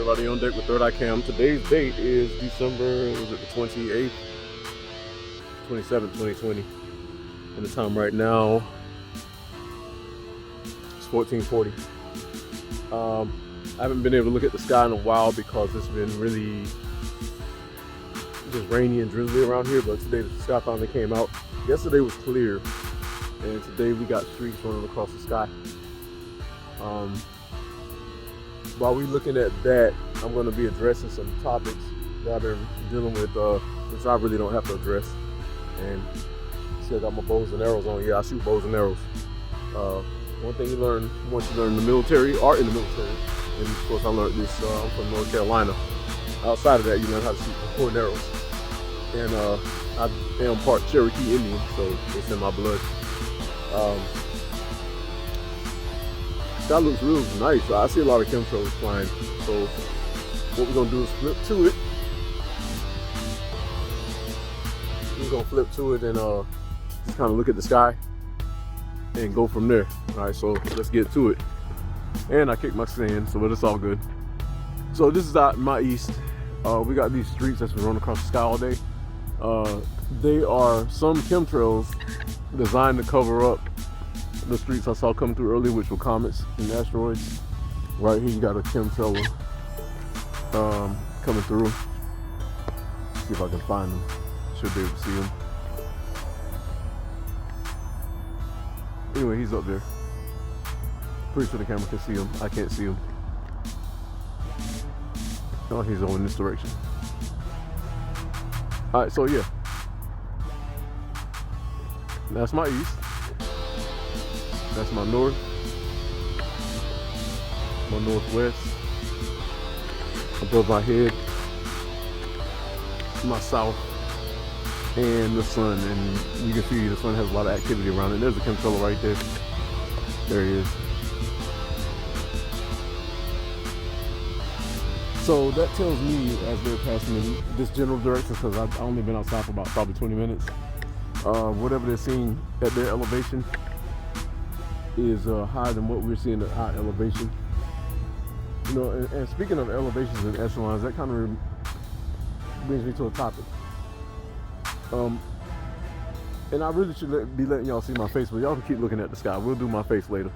everybody on deck with Third Eye Cam. Today's date is December, was it the 28th? 27th, 2020. And the time right now is 14:40. I haven't been able to look at the sky in a while because it's been really just rainy and drizzly around here, but today the sky finally came out. Yesterday was clear, and today we got streaks running across the sky. While we're looking at that, I'm going to be addressing some topics that I've been dealing with, which I really don't have to address. And see, I got my bows and arrows on. Yeah, I shoot bows and arrows. One thing you learn once you learn in the military, or in the military, and of course I learned this, I'm from North Carolina. Outside of that, you learn how to shoot bow and arrows. And I am part Cherokee Indian, so it's in my blood. That looks real nice. I see a lot of chemtrails flying. So what we're gonna do is flip to it. We're gonna flip to it and just kind of look at the sky and go from there. All right, so let's get to it. And I kicked my sand, so but it's all good. So this is out in my east. We got these streaks that's been running across the sky all day. They are some chemtrails designed to cover up the streaks I saw coming through earlier, which were comets and asteroids. Right here you got a chemtrail coming through. See if I can find them. Should be able to see him. Anyway, he's up there. Pretty sure the camera can see him. I can't see him. Oh, he's over in this direction. Alright, so yeah. That's my east. That's my north. My northwest. Above my head. My south. And the sun, and you can see the sun has a lot of activity around it. There's a chemtrail right there. There he is. So that tells me, as they're passing in this general direction, because I've only been outside for about probably 20 minutes, whatever they're seeing at their elevation is higher than what we're seeing at our elevation. You know, and speaking of elevations and echelons, that kind of brings me to a topic. And I really should be letting y'all see my face, but y'all can keep looking at the sky. We'll do my face later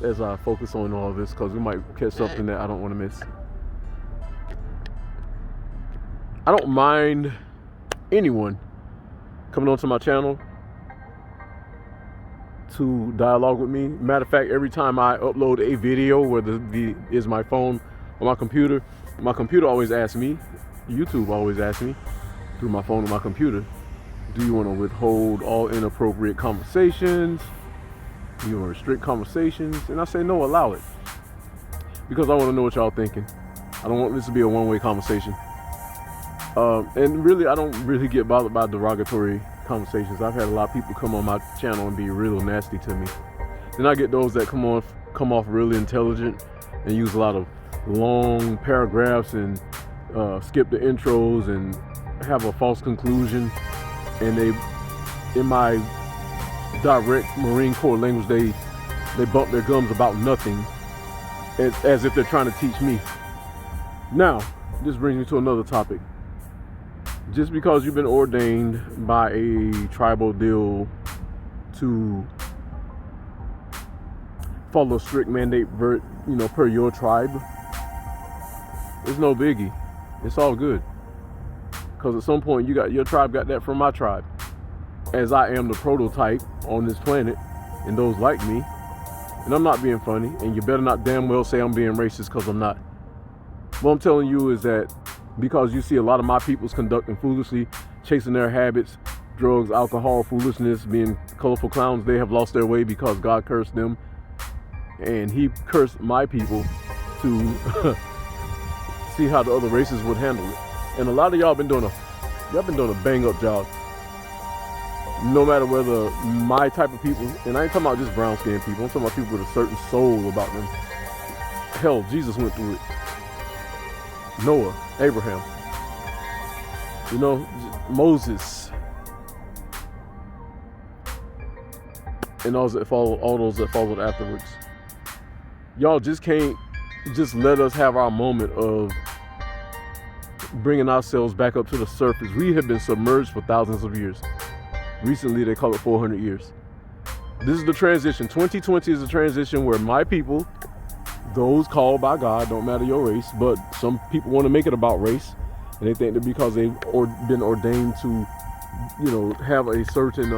as I focus on all of this, because we might catch something that I don't want to miss. I don't mind anyone coming onto my channel to dialogue with me. Matter of fact, every time I upload a video, whether it is my phone or my computer always asks me, YouTube always asks me, through my phone or my computer, do you want to withhold all inappropriate conversations? Do you want to restrict conversations? And I say no, allow it. Because I want to know what y'all thinking. I don't want this to be a one-way conversation. And really, I don't really get bothered by derogatory conversations. I've had a lot of people come on my channel and be real nasty to me. Then I get those that come off really intelligent and use a lot of long paragraphs and skip the intros and have a false conclusion, and they, in my direct Marine Corps language, they bump their gums about nothing, as if they're trying to teach me. Now, this brings me to another topic. Just because you've been ordained by a tribal deal to follow a strict mandate, per your tribe, it's no biggie. It's all good. Because at some point your tribe got that from my tribe. As I am the prototype on this planet, and those like me. And I'm not being funny, and you better not damn well say I'm being racist, because I'm not. What I'm telling you is that because you see a lot of my peoples conducting foolishly, chasing their habits, drugs, alcohol, foolishness, being colorful clowns, they have lost their way because God cursed them. And he cursed my people to see how the other races would handle it. And a lot of y'all been doing a bang up job. No matter whether my type of people, and I ain't talking about just brown skinned people, I'm talking about people with a certain soul about them. Hell, Jesus went through it. Noah, Abraham, Moses, and all those that followed afterwards. Y'all just can't just let us have our moment of bringing ourselves back up to the surface. We have been submerged for thousands of years. Recently, they call it 400 years. This is the transition. 2020 is a transition where my people, those called by God, don't matter your race, but some people want to make it about race, and they think that because they've been ordained to, have a certain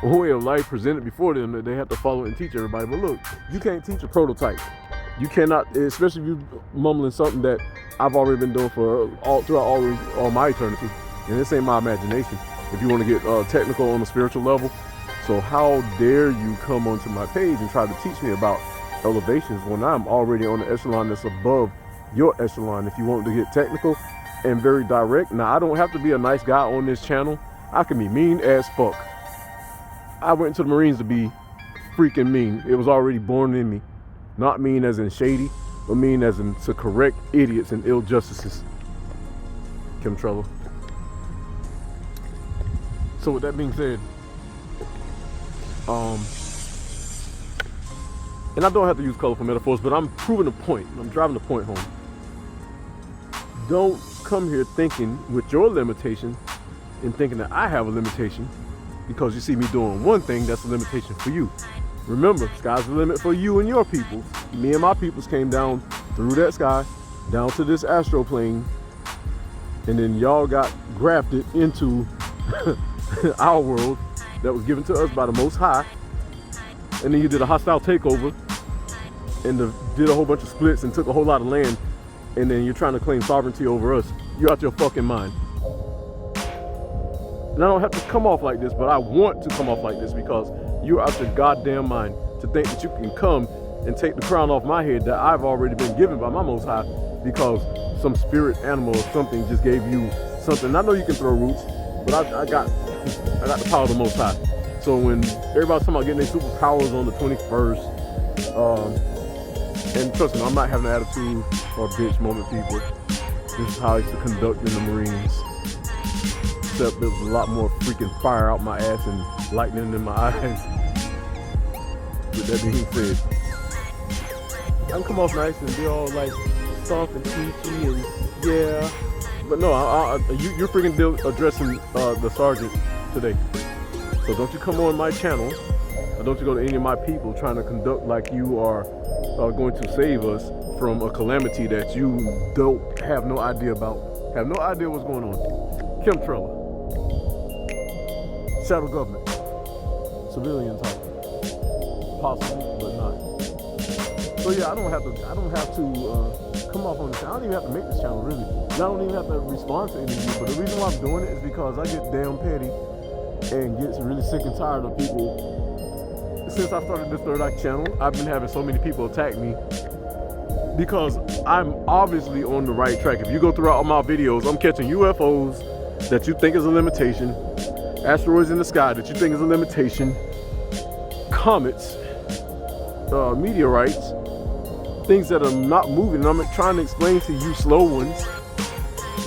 way of life presented before them, that they have to follow and teach everybody. But look, you can't teach a prototype. You cannot, especially if you're mumbling something that I've already been doing for throughout all my eternity, and this ain't my imagination. If you want to get technical on a spiritual level, so how dare you come onto my page and try to teach me about elevations when I'm already on the echelon that's above your echelon? If you want to get technical and very direct, now I don't have to be a nice guy on this channel. I can be mean as fuck. I went into the Marines to be freaking mean. It was already born in me. Not mean as in shady, but mean as in to correct idiots and ill justices. Kim Trello. So with that being said, and I don't have to use colorful metaphors, but I'm proving a point. I'm driving the point home. Don't come here thinking with your limitation and thinking that I have a limitation because you see me doing one thing that's a limitation for you. Remember, sky's the limit for you and your peoples. Me and my peoples came down through that sky, down to this astral plane, and then y'all got grafted into our world that was given to us by the Most High. And then you did a hostile takeover and did a whole bunch of splits and took a whole lot of land, and then you're trying to claim sovereignty over us. You're out your fucking mind. And I don't have to come off like this, but I want to come off like this because you're out your goddamn mind to think that you can come and take the crown off my head that I've already been given by my Most High because some spirit animal or something just gave you something. I know you can throw roots, but I got the power of the Most High. So when everybody's talking about getting their superpowers on the 21st, and trust me, I'm not having an attitude or bitch moment, people. This is how I used to conduct in the Marines. Except there was a lot more freaking fire out my ass and lightning in my eyes. With that being said, I can come off nice and be all like soft and peachy and yeah. But no, you're freaking addressing the sergeant today. So don't you come on my channel, or don't you go to any of my people trying to conduct like you are going to save us from a calamity that you don't have no idea about. Have no idea what's going on. Kim Trello. Shadow government. Civilian type. Possibly, but not. So yeah, I don't have to come off on this channel. I don't even have to make this channel really. I don't even have to respond to any of you. But the reason why I'm doing it is because I get damn petty and gets really sick and tired of people. Since I started this Third Eye channel, I've been having so many people attack me because I'm obviously on the right track. If you go throughout all my videos, I'm catching UFOs that you think is a limitation, asteroids in the sky that you think is a limitation, comets, meteorites, things that are not moving. And I'm trying to explain to you slow ones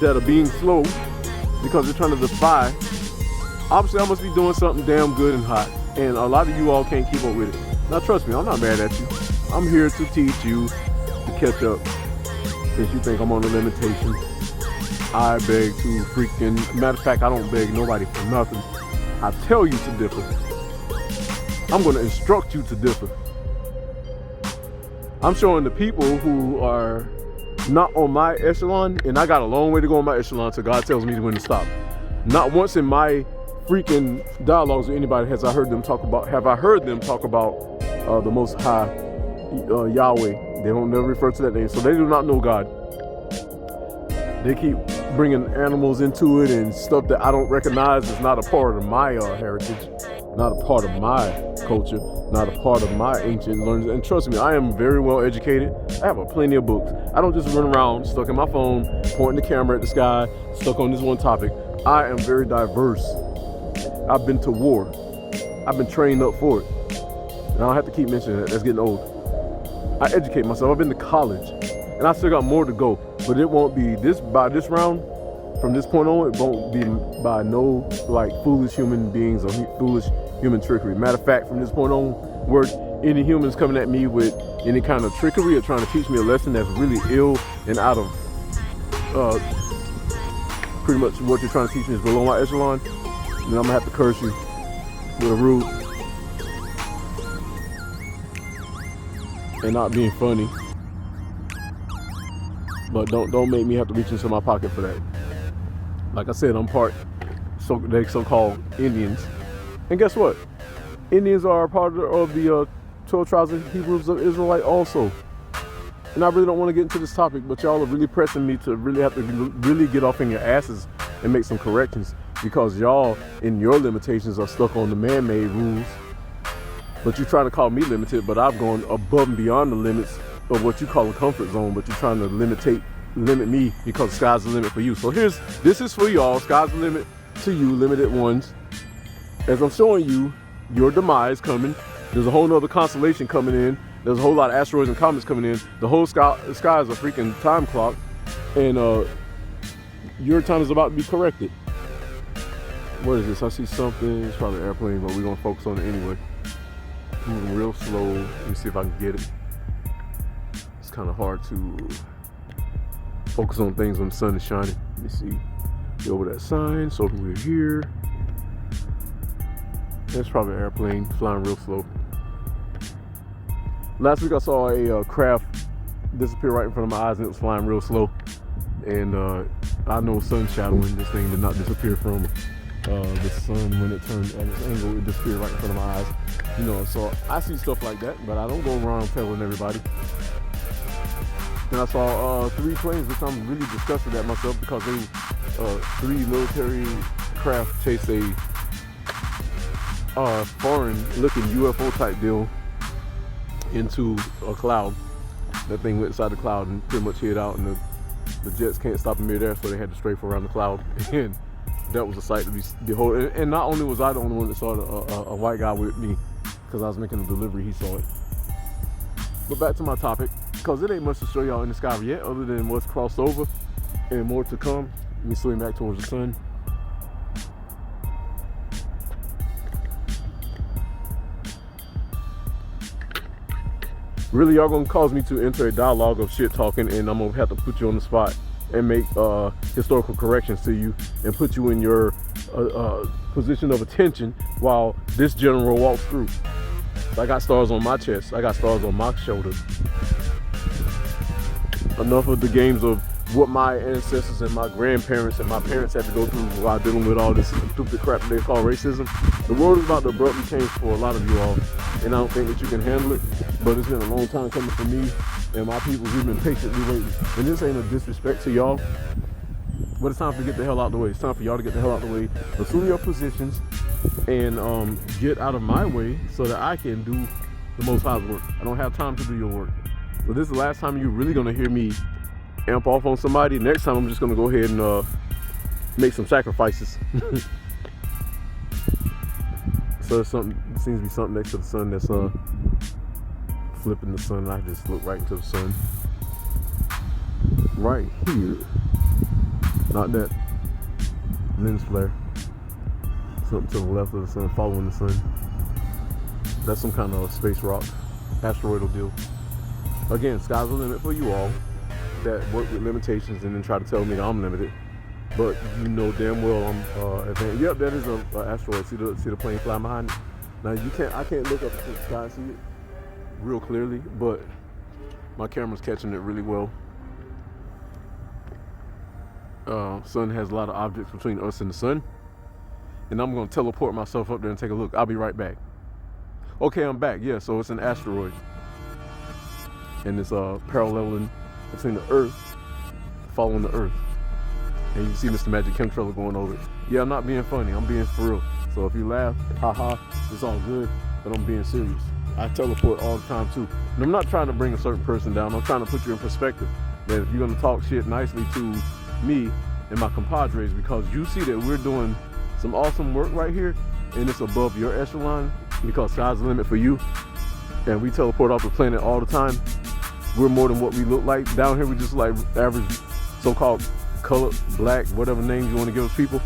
that are being slow because they're trying to defy. Obviously, I must be doing something damn good and hot, and a lot of you all can't keep up with it. Now, trust me, I'm not mad at you. I'm here to teach you to catch up. Since you think I'm on a limitation, I beg to freaking, matter of fact, I don't beg nobody for nothing. I tell you to differ. I'm going to instruct you to differ. I'm showing the people who are not on my echelon, and I got a long way to go on my echelon till God tells me when to stop. Not once in my freaking dialogues with anybody have I heard them talk about the Most High, Yahweh. They don't never refer to that name, so they do not know God. They keep bringing animals into it and stuff that I don't recognize is not a part of my heritage, not a part of my culture, not a part of my ancient learnings. And trust me, I am very well educated. I have plenty of books. I don't just run around stuck in my phone, pointing the camera at the sky, stuck on this one topic. I am very diverse. I've been to war. I've been trained up for it. And I don't have to keep mentioning that. That's getting old. I educate myself. I've been to college. And I still got more to go. But it won't be by this round. From this point on, it won't be by no foolish human beings or foolish human trickery. Matter of fact, from this point on, any humans coming at me with any kind of trickery or trying to teach me a lesson that's really ill and out of pretty much what you're trying to teach me is below my echelon, then I'm gonna have to curse you with a rude and not being funny. But don't make me have to reach into my pocket for that. Like I said, I'm part so-called Indians, and guess what? Indians are a part of the 12 tribes of Hebrews of Israelite also. And I really don't want to get into this topic, but y'all are really pressing me to really have to really get off in your asses and make some corrections, because y'all in your limitations are stuck on the man-made rules. But you're trying to call me limited, but I've gone above and beyond the limits of what you call a comfort zone, but you're trying to limit me because sky's the limit for you. So this is for y'all. Sky's the limit to you, limited ones. As I'm showing you your demise coming, there's a whole nother constellation coming in. There's a whole lot of asteroids and comets coming in. The whole sky is a freaking time clock, and your time is about to be corrected. What is this? I see something. It's probably an airplane, but we're gonna focus on it anyway. Moving real slow. Let me see if I can get it. It's kind of hard to focus on things when the sun is shining. Let me see. Get over that sign. So we're here. That's probably an airplane flying real slow. Last week I saw a craft disappear right in front of my eyes, and it was flying real slow. And I know sun shadowing, this thing did not disappear from the sun. When it turned at its angle, it disappeared right in front of my eyes. You know, so I see stuff like that, but I don't go around telling everybody. And I saw 3 planes, which I'm really disgusted at myself, because they 3 military craft chased a foreign-looking UFO type deal into a cloud. That thing went inside the cloud and pretty much hid out, and the jets can't stop them midair, so they had to strafe around the cloud. And that was a sight to behold. And not only was I the only one that saw it, a white guy with me, because I was making a delivery, he saw it. But back to my topic, because it ain't much to show y'all in the sky yet, other than what's crossed over and more to come. Let me swing back towards the sun. Really, y'all gonna cause me to enter a dialogue of shit talking, and I'm gonna have to put you on the spot and make historical corrections to you and put you in your position of attention while this general walks through. I got stars on my chest. I got stars on my shoulders. Enough of the games of what my ancestors and my grandparents and my parents had to go through while dealing with all this stupid crap they call racism. The world is about to abruptly change for a lot of you all, and I don't think that you can handle it. But it's been a long time coming for me and my people. We've been patiently waiting. And this ain't a disrespect to y'all, but it's time to get the hell out the way. It's time for y'all to get the hell out the way, assume your positions, and get out of my way so that I can do the Most High's work. I don't have time to do your work. So this is the last time you're really gonna hear me amp off on somebody. Next time I'm just gonna go ahead and make some sacrifices. So there's something, seems to be something next to the sun that's flipping the sun. I just look right into the sun. Right here. Not that lens flare. Something to the left of the sun, following the sun. That's some kind of space rock, asteroidal deal. Again, sky's the limit for you all that work with limitations and then try to tell me that I'm limited. But you know damn well I'm advanced. Yep, that is an asteroid. See the plane flying behind it? Now I can't look up to the sky and see it real clearly, but my camera's catching it really well. Sun has a lot of objects between us and the sun, and I'm gonna teleport myself up there and take a look. I'll be right back. Okay, I'm back. Yeah, so it's an asteroid, and it's paralleling between the Earth, following the Earth, and you see Mr. Magic Chemtrail going over it. Yeah, I'm not being funny. I'm being for real. So if you laugh, haha, it's all good, but I'm being serious. I teleport all the time too. And I'm not trying to bring a certain person down. I'm trying to put you in perspective. That if you're gonna talk shit nicely to me and my compadres, because you see that we're doing some awesome work right here, and it's above your echelon, because sky's the limit for you, and we teleport off the planet all the time. We're more than what we look like. Down here, we just like average, so-called colored, black, whatever names you want to give us people.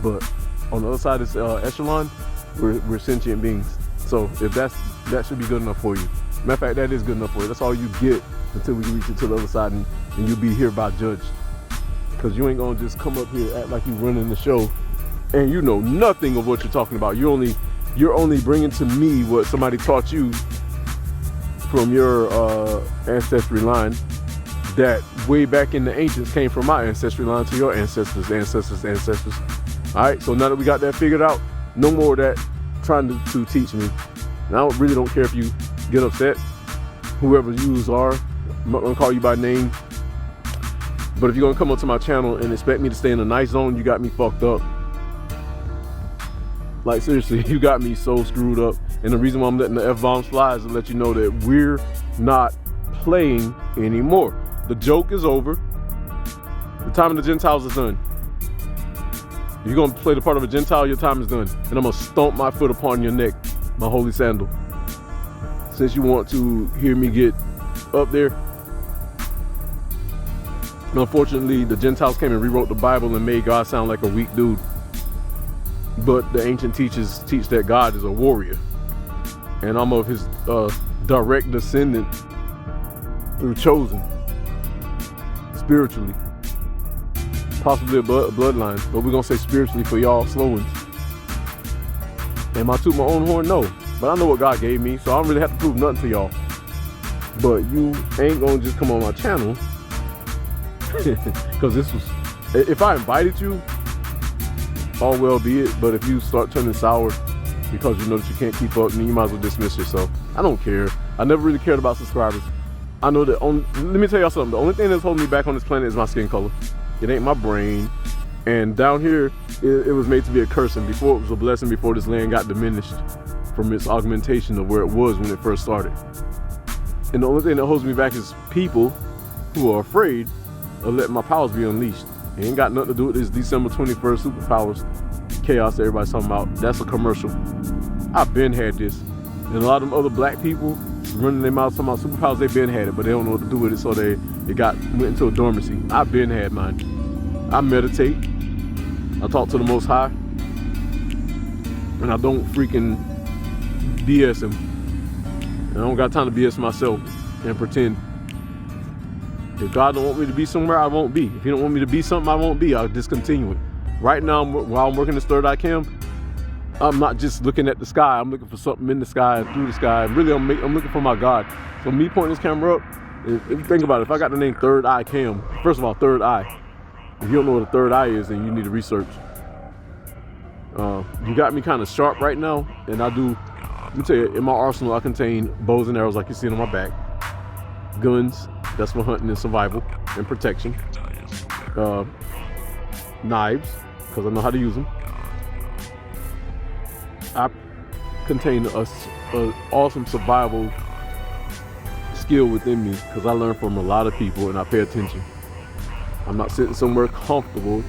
But on the other side of this echelon, we're sentient beings. So if that should be good enough for you. Matter of fact, that is good enough for you. That's all you get until we reach it to the other side, and you'll be hereby judged. Because you ain't gonna just come up here act like you running the show and you know nothing of what you're talking about. You're only bringing to me what somebody taught you from your ancestry line that way back in the ancients came from my ancestry line to your ancestors. All right, so now that we got that figured out, no more of that trying to teach me. And I really don't care if you get upset, whoever yous are. I'm not gonna call you by name, but if you're gonna come up to my channel and expect me to stay in a nice zone, you got me fucked up. Like seriously, you got me so screwed up. And the reason why I'm letting the F-bombs fly is to let you know that we're not playing anymore. The joke is over. The time of the Gentiles is done. If you're gonna play the part of a Gentile, your time is done. And I'm gonna stomp my foot upon your neck, my holy sandal. Since you want to hear me get up there. Unfortunately, the Gentiles came and rewrote the Bible and made God sound like a weak dude. But the ancient teachers teach that God is a warrior. And I'm of his direct descendant through chosen, spiritually. Possibly a bloodline, but we're gonna say spiritually for y'all slow ones. Am I toot my own horn? No. But I know what God gave me, so I don't really have to prove nothing to y'all. But you ain't gonna just come on my channel. Because this was, if I invited you, all well be it. But if you start turning sour because you know that you can't keep up, then you might as well dismiss yourself. I don't care. I never really cared about subscribers. I know that let me tell y'all something. The only thing that's holding me back on this planet is my skin color. It ain't my brain. And down here, it was made to be a curse. And before it was a blessing, before this land got diminished from its augmentation of where it was when it first started. And the only thing that holds me back is people who are afraid of letting my powers be unleashed. It ain't got nothing to do with this December 21st superpowers chaos that everybody's talking about. That's a commercial. I've been had this. And a lot of them other black people running their mouths talking about superpowers, they've been had it, but they don't know what to do with it, so it went into a dormancy. I've been had mine. I meditate. I talk to the Most High. And I don't freaking BS him. And I don't got time to BS myself and pretend. If God don't want me to be somewhere, I won't be. If he don't want me to be something, I won't be. I'll discontinue it. Right now, while I'm working this third eye cam, I'm not just looking at the sky. I'm looking for something in the sky and through the sky. Really, I'm looking for my God. So me pointing this camera up, if you think about it, if I got the name Third Eye Cam, first of all, third eye. If you don't know what a third eye is, then you need to research. You got me kind of sharp right now, and I do. Let me tell you, in my arsenal, I contain bows and arrows like you see on my back, guns. That's for hunting and survival and protection. Knives, because I know how to use them. I contain a awesome survival skill within me because I learn from a lot of people and I pay attention. I'm not sitting somewhere comfortable,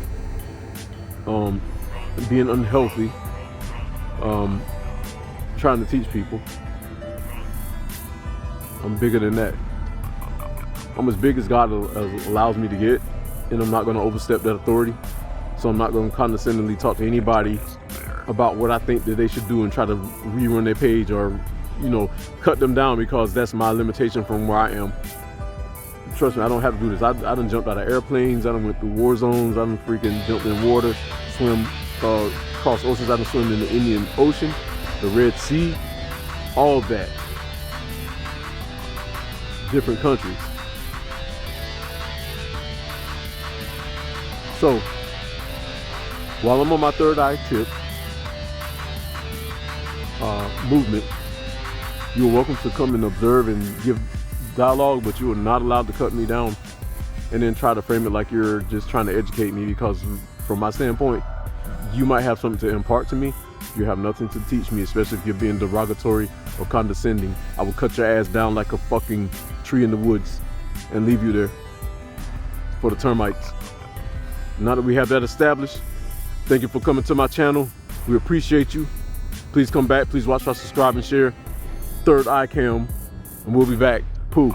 being unhealthy, trying to teach people. I'm bigger than that. I'm as big as God allows me to get, and I'm not going to overstep that authority. So I'm not going to condescendingly talk to anybody about what I think that they should do and try to rerun their page or, cut them down because that's my limitation from where I am. Trust me, I don't have to do this. I done jumped out of airplanes. I done went through war zones. I done freaking jumped in water, swim, cross oceans. I done swim in the Indian Ocean, the Red Sea, all that. Different countries. So, while I'm on my third eye tip movement, you're welcome to come and observe and give dialogue, but you are not allowed to cut me down and then try to frame it like you're just trying to educate me, because from my standpoint, you might have something to impart to me. You have nothing to teach me, especially if you're being derogatory or condescending. I will cut your ass down like a fucking tree in the woods and leave you there for the termites. Now that we have that established, thank you for coming to my channel. We appreciate you. Please come back. Please watch, subscribe, and share. Third Eye Cam, and we'll be back. Poof.